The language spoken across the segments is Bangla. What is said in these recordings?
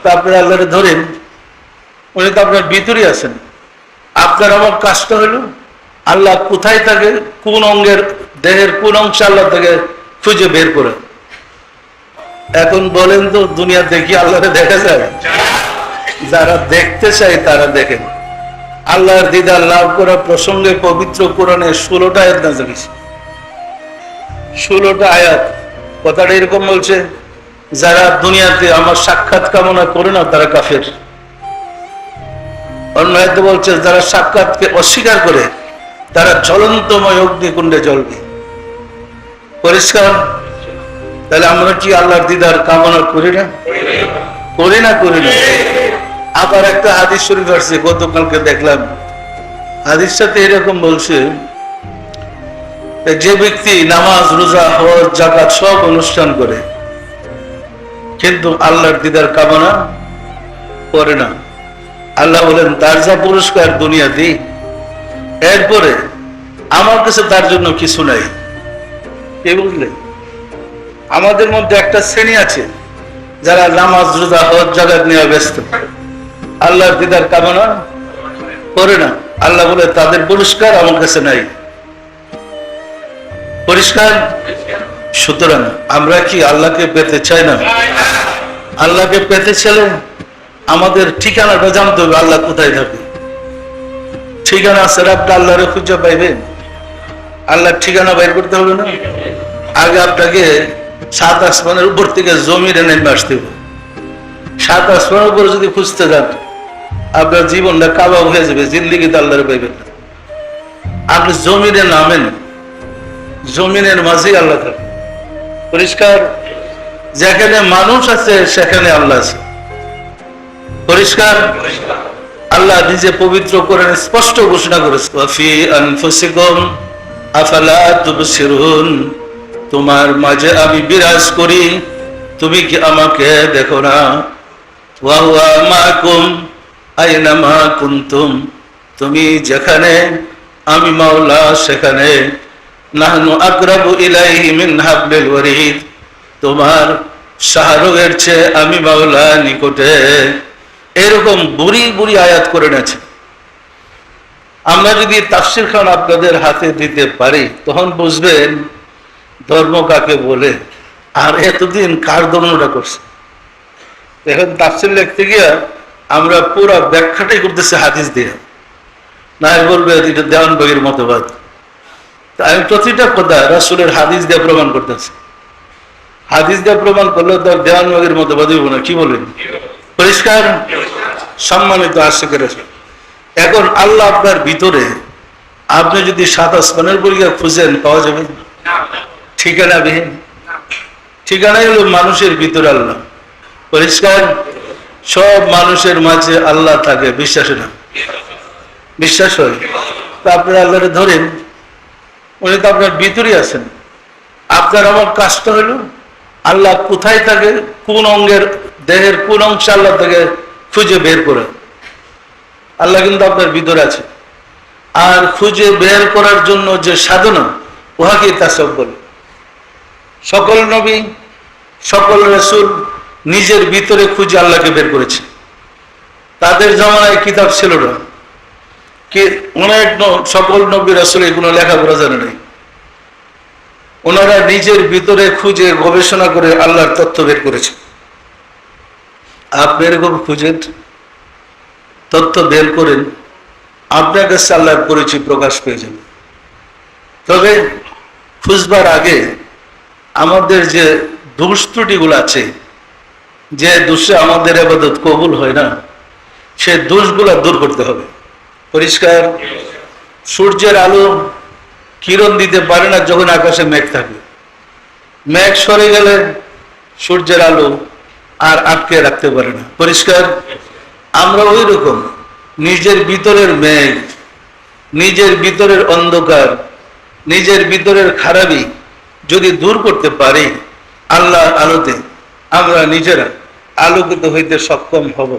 তা আপনারা আল্লাহরে ধরেন, উনি তো আপনার ভিতরে আছেন। আপনার আমার কাজটা হলো আল্লাহ কোথায় থাকে, কোন অঙ্গের দেহের কোন অংশ আল্লাহ থেকে খুঁজে বের করে। এখন বলেন তো, দুনিয়া দেখি আল্লাহরে দেখা যায়? যারা দেখতে চায় তারা দেখেন। আল্লাহর দিদার লাভ করা প্রসঙ্গে পবিত্র কোরআনে 16টা আয়াত নাযিল হয়েছে। 16টা আয়াত। কথাটা এরকম বলছে, যারা দুনিয়াতে আমার সাক্ষাৎ কামনা করে না তারা কাফের। অন্য আয়াতে বলছে, যারা সাক্ষাৎকে অস্বীকার করে তারা জ্বলন্তময় অগ্নিকুণ্ডে জ্বলবে। পরিষ্কার? তাহলে আমরা কি আল্লাহর দিদার কামনা করি না? করি না? করি না? আবার একটা হাদিস শরীফ আসছে, গতকালকে দেখলাম। হাদিস সাথে এরকম বলছে, যে ব্যক্তি নামাজ, রোজা, হজ, যাকাত সব অনুষ্ঠান করে কিন্তু আল্লাহর দিদার কামনা করে না, আল্লাহ বলেন তার যা পুরস্কার দুনিয়াতেই, এরপরে আমার কাছে তার জন্য কিছু নাই। কে বুঝলেন? আমাদের মধ্যে একটা শ্রেণী আছে যারা নামাজ, রোজা, হজ, যাকাত নিয়ে ব্যস্ত, আল্লাহর দিদার কামনা করে না। আল্লাহ বলে তাদের পুরস্কার আমার কাছে নাই। পরিষ্কার? সুতরাং আমরা কি আল্লাহকে পেতে চাই না? আল্লাহকে পেতে চাইলে আমাদের ঠিকানাটা জানতে হবে, আল্লাহ কোথায় থাকে। ঠিকানা আছে, আপনি আল্লাহরে খুঁজে পাইবেন। আল্লাহর ঠিকানা বাইর করতে হবে না? আগে আপনাকে 7 আসমানের উপর থেকে জমিনে নেমে আসতে হবে। 7 আসমানের উপরে যদি খুঁজতে যান, আপনার জীবনটা কাবাব হয়ে যাবে, জিন্দিগিতে আল্লাহরে পাইবেন না। আপনি জমিনে নামেন, জমিনের মাঝেই আল্লাহ থাকে। পরিষ্কার? যেখানে মানুষ আছে সেখানে আল্লাহ আছে। পরিষ্কার? আল্লাহ নিজে পবিত্র কোরআনে স্পষ্ট ঘোষণা করেছে, ফি আনফুসিকুম আফালা তুবসিরুন, তোমার মাঝে আমি বিরাজ করি, তুমি কি আমাকে দেখো না? ওয়া হুয়া মাকুম আইনামা কুনতুম, তুমি যেখানে আমি মাওলা সেখানে। নাহনু আকরাবু ইলাইহি মিন হাবলিল ওয়ারিদ, তোমার শাহরগের চেয়ে আমি মাওলা নিকটে। এরকম বুড়ি বুড়ি আয়াত করে নেছে। আমরা যদি তাফসীর খান আপনাদের হাতে দিতে পারি, তখন বুঝবেন ধর্ম কাকে বলে আর এতদিন কার ধর্মটা করছে। এখন তাফসীর লিখতে গিয়ে আমরা পুরো ব্যাখ্যাটাই করতেছি হাদিস দিয়ে, না বলবে এটা দেওয়ানবাগীর মতবাদ। আমি প্রতিটা কথা রাসূলের হাদিস দিয়ে প্রমাণ করতেছি। হাদিস দিয়ে প্রমাণ করলে তো দেওয়ানবাগীর মতবাদ হইব না। কি বলেন? পরিষ্কার? সম্মানিত আশিকের, এখন আল্লাহ আপনার ভিতরে, আপনি যদি 7 আসমানের পরীক্ষা খুঁজেন পাওয়া যাবে? ঠিকানা বিহীন। ঠিকানাই হলো মানুষের ভিতরে আল্লাহ। পরিষ্কার? সব মানুষের মাঝে আল্লাহ থাকে, বিশ্বাস না? বিশ্বাস হয়? তো আপনারা আল্লাহরে ধরেন, উনি তো আপনার ভিতরে আছেন। আপনার আমার কাজটা হলো আল্লাহ কোথায় থাকে, কোন অঙ্গের দেহের কোন অংশ আল্লাহ থেকে খুঁজে বের করে। আল্লাহ কিন্তু আপনার ভিতরে আছে। আর খুঁজে বের করার জন্য যে সাধনা, উহাকে তাসাউফ বলে। সকল নবী, সকল রাসূল নিজের ভিতরে খুঁজে আল্লাহকে বের করেছে। তাদের জামানায় কিতাব ছিল না, অনেক সকল নবী রাসূল এগুলো লেখাপড়া জানে নাই। ওনারা নিজের ভিতরে খুঁজে গবেষণা করে আল্লাহর তথ্য বের করেছে। আপনি এরকম খুঁজেন, তথ্য বের করেন, আপনার কাছে আল্লাহর পরিচয় প্রকাশ পেয়ে যাবে। তবে খুঁজবার আগে আমাদের যে দোষ ত্রুটিগুলো আছে, যে দোষে আমাদের ইবাদত কবুল হয় না, সে দোষগুলো দূর করতে হবে। পরিষ্কার? সূর্যের আলো কিরণ দিতে পারে না যখন আকাশে মেঘ থাকে। মেঘ সরে গেলে সূর্যের আলো আর আটকে রাখতে পারে না। পরিষ্কার? আমরা ওই রকম নিজের ভিতরের মেঘ, নিজের ভিতরের অন্ধকার, নিজের ভিতরের খারাপি যদি দূর করতে পারি আল্লাহর আলোতে, আমরা নিজেরা আলোকিত হইতে সক্ষম হব।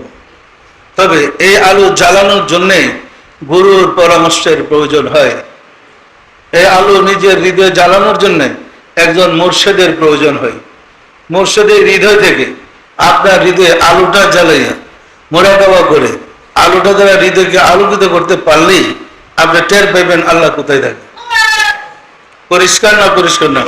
তবে এই আলো জ্বালানোর জন্যে গুরুর পরামর্শের প্রয়োজন হয়। এই আলো নিজের হৃদয় জ্বালানোর জন্য একজন মুর্শিদের প্রয়োজন হয়। মুর্শিদের হৃদয় থেকে আপনার হৃদয়ে আলোটা জ্বালাইয়া মোরাকাবা করে আলোটা দ্বারা হৃদয়কে আলোকিত করতে পারলেই আপনি টের পাইবেন আল্লাহ কোথায় থাকে। পরিষ্কার না পরিষ্কার না?